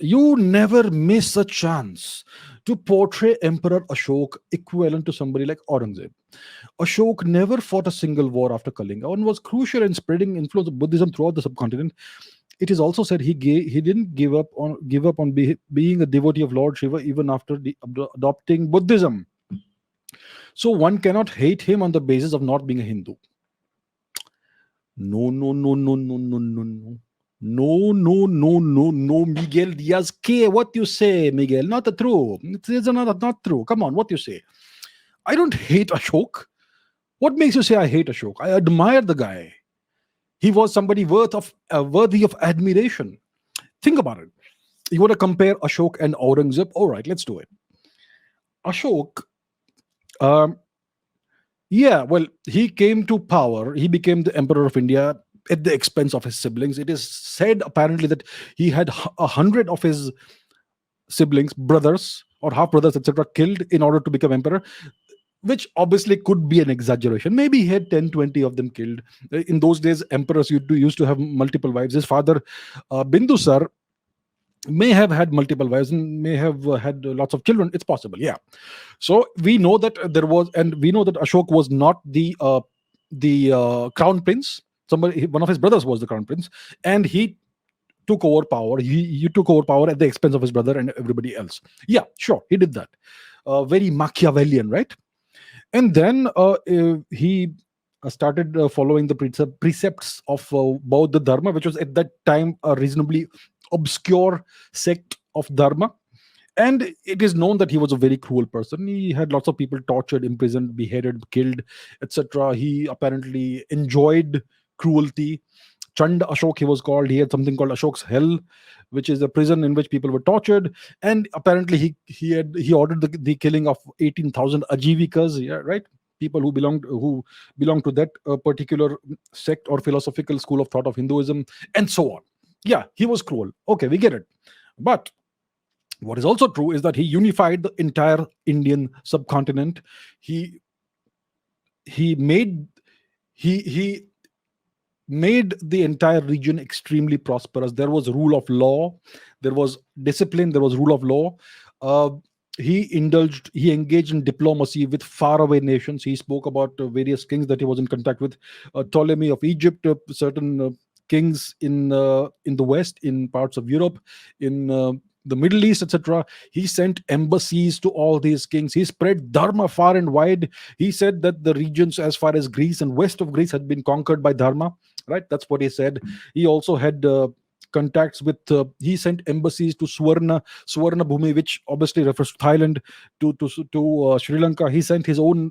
You never miss a chance to portray Emperor Ashok equivalent to somebody like Aurangzeb. Ashok never fought a single war after Kalinga and was crucial in spreading influence of Buddhism throughout the subcontinent. It is also said he didn't give up on being a devotee of Lord Shiva even after adopting Buddhism. So one cannot hate him on the basis of not being a Hindu. No, no, no, no, no, no, no, no. No, no, no, no, no, Miguel Diaz K. What you say, Miguel? Not the true. It's not true. Come on, what you say? I don't hate Ashok. What makes you say I hate Ashok? I admire the guy. He was somebody worthy of admiration. Think about it. You want to compare Ashok and Aurangzeb? All right, let's do it. Ashok, um, yeah, well, he came to power. He became the emperor of India at the expense of his siblings. It is said apparently that he had 100 of his siblings, brothers or half brothers, etc., killed in order to become emperor, which obviously could be an exaggeration. Maybe he had 10, 20 of them killed. In those days, emperors used to have multiple wives. His father, Bindusar, may have had multiple wives and may have had lots of children. It's possible, yeah. So we know that we know that Ashok was not the crown prince. One of his brothers was the crown prince, and he took over power. He took over power at the expense of his brother and everybody else. Yeah, sure, he did that. Very Machiavellian, right? And then he started following the precepts of Bauddha Dharma, which was at that time a reasonably obscure sect of Dharma. And it is known that he was a very cruel person. He had lots of people tortured, imprisoned, beheaded, killed, etc. He apparently enjoyed cruelty. Chand Ashok, he was called. He had something called Ashok's Hell, which is a prison in which people were tortured. And apparently, he ordered the killing of 18,000 Ajivikas. Yeah, right. People who belong to that particular sect or philosophical school of thought of Hinduism, and so on. Yeah, he was cruel. Okay, we get it. But what is also true is that he unified the entire Indian subcontinent. He made he made the entire region extremely prosperous. There was rule of law, there was discipline, there was rule of law. Uh, he engaged in diplomacy with faraway nations. He spoke about various kings that he was in contact with, Ptolemy of Egypt, certain kings in the West, in parts of Europe, in the Middle East, etc. He sent embassies to all these kings. He spread dharma far and wide. He said that the regions as far as Greece and west of Greece had been conquered by dharma. Right, that's what he said. He also had contacts with. He sent embassies to Swarna Bhumi, which obviously refers to Thailand, to Sri Lanka. He sent his own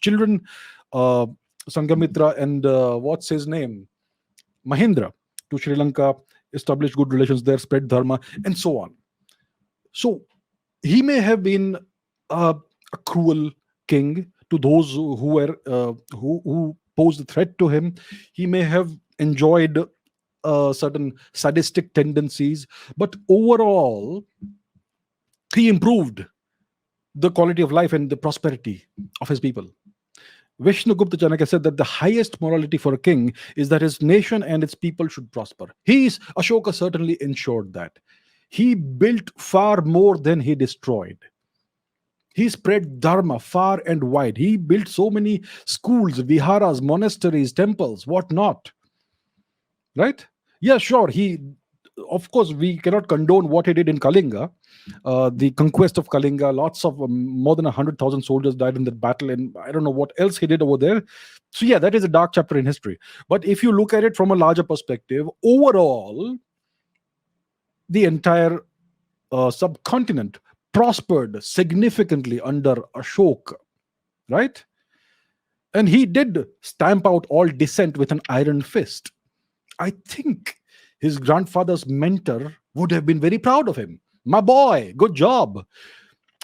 children, uh, Sangamitra and what's his name, Mahindra, to Sri Lanka, established good relations there, spread dharma, and so on. So he may have been a cruel king to those who posed a threat to him. He may have enjoyed certain sadistic tendencies, but overall, he improved the quality of life and the prosperity of his people. Vishnugupta Chanakya said that the highest morality for a king is that his nation and its people should prosper. Ashoka certainly ensured that. He built far more than he destroyed. He spread dharma far and wide. He built so many schools, viharas, monasteries, temples, whatnot. Right? Yeah, sure. Of course, we cannot condone what he did in Kalinga, the conquest of Kalinga. Lots of more than 100,000 soldiers died in that battle, and I don't know what else he did over there. So yeah, that is a dark chapter in history. But if you look at it from a larger perspective, overall, the entire subcontinent prospered significantly under Ashoka, right? And he did stamp out all dissent with an iron fist. I think his grandfather's mentor would have been very proud of him. My boy, good job.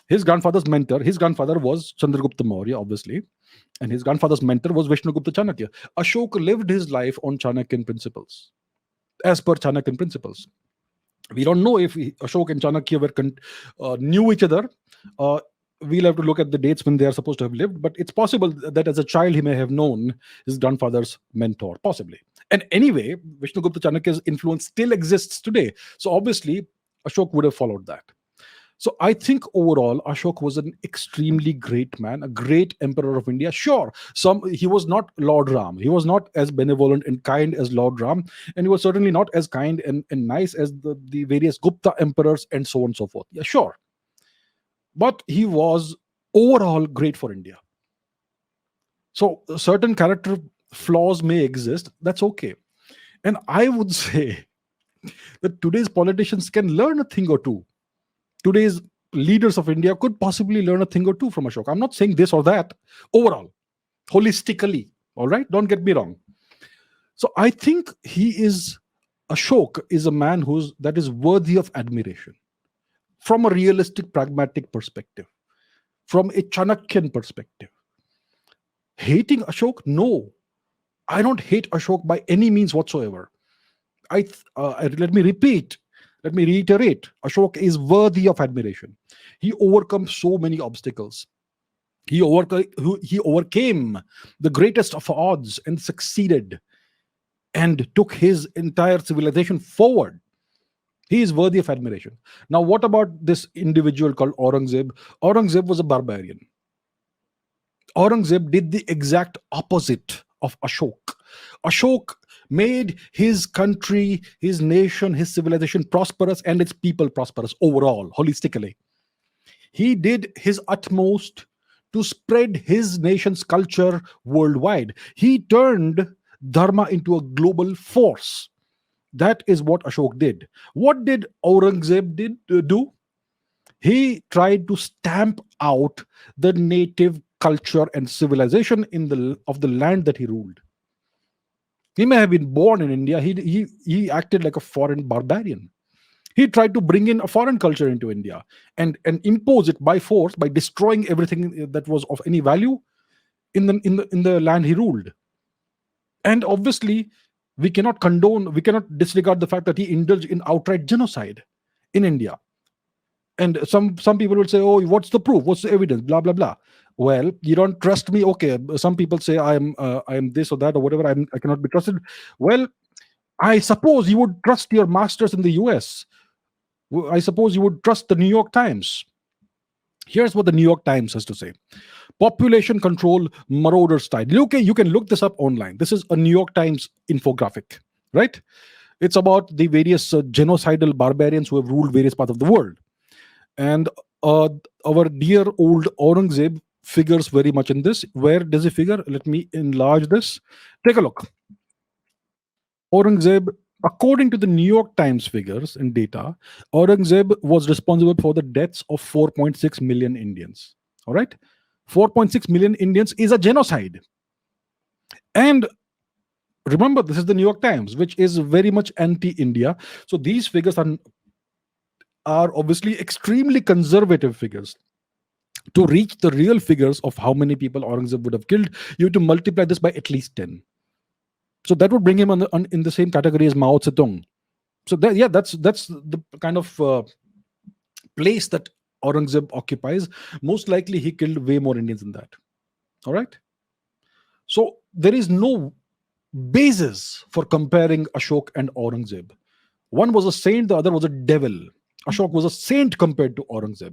His grandfather was Chandragupta Maurya, obviously, and his grandfather's mentor was Vishnugupta Chanakya. Ashoka lived his life on Chanakyan principles, as per Chanakyan principles. We don't know if Ashok and Chanakya knew each other. We'll have to look at the dates when they are supposed to have lived, but it's possible that as a child he may have known his grandfather's mentor, possibly. And anyway, Vishnugupta Chanakya's influence still exists today. So obviously, Ashok would have followed that. So I think overall, Ashok was an extremely great man, a great emperor of India. Sure, he was not Lord Ram. He was not as benevolent and kind as Lord Ram, and he was certainly not as kind and nice as the various Gupta emperors and so on and so forth. Yeah, sure. But he was overall great for India. So certain character flaws may exist. That's okay. And I would say that today's politicians can learn a thing or two. Today's leaders of India could possibly learn a thing or two from Ashok. I'm not saying this or that. Overall, holistically, all right? Don't get me wrong. So I think Ashok is a man that is worthy of admiration from a realistic, pragmatic perspective, from a Chanakyan perspective. Hating Ashok? No. I don't hate Ashok by any means whatsoever. Let me repeat, let me reiterate. Ashok is worthy of admiration. He overcome so many obstacles. He overcame the greatest of odds and succeeded and took his entire civilization forward. He is worthy of admiration. Now, what about this individual called Aurangzeb? Aurangzeb was a barbarian. Aurangzeb did the exact opposite of Ashok. Ashok made his country, his nation, his civilization prosperous and its people prosperous overall, holistically. He did his utmost to spread his nation's culture worldwide. He turned Dharma into a global force. That is what Ashok did. What did Aurangzeb do? He tried to stamp out the native culture and civilization of the land that he ruled. He may have been born in India. He acted like a foreign barbarian. He tried to bring in a foreign culture into India and impose it by force by destroying everything that was of any value in the land he ruled. And obviously, we cannot disregard the fact that he indulged in outright genocide in India. And some people will say, "Oh, what's the proof? What's the evidence? Blah blah blah." Well, you don't trust me. Okay, some people say I am this or that or whatever. I cannot be trusted. Well, I suppose you would trust your masters in the US. I suppose you would trust the New York Times. Here's what the New York Times has to say: population control marauder style. Okay, you can look this up online. This is a New York Times infographic, right? It's about the various genocidal barbarians who have ruled various parts of the world. And our dear old Aurangzeb figures very much in this. Where does he figure? Let me enlarge this. Take a look. Aurangzeb, according to the New York Times figures and data, Aurangzeb was responsible for the deaths of 4.6 million Indians. All right? 4.6 million Indians is a genocide. And remember, this is the New York Times, which is very much anti-India. So these figures are obviously extremely conservative figures. To reach the real figures of how many people Aurangzeb would have killed, you have to multiply this by at least 10. So that would bring him in the same category as Mao Zedong. So that's the kind of place that Aurangzeb occupies. Most likely he killed way more Indians than that. All right. So there is no basis for comparing Ashok and Aurangzeb. One was a saint, the other was a devil. Ashok was a saint compared to Aurangzeb.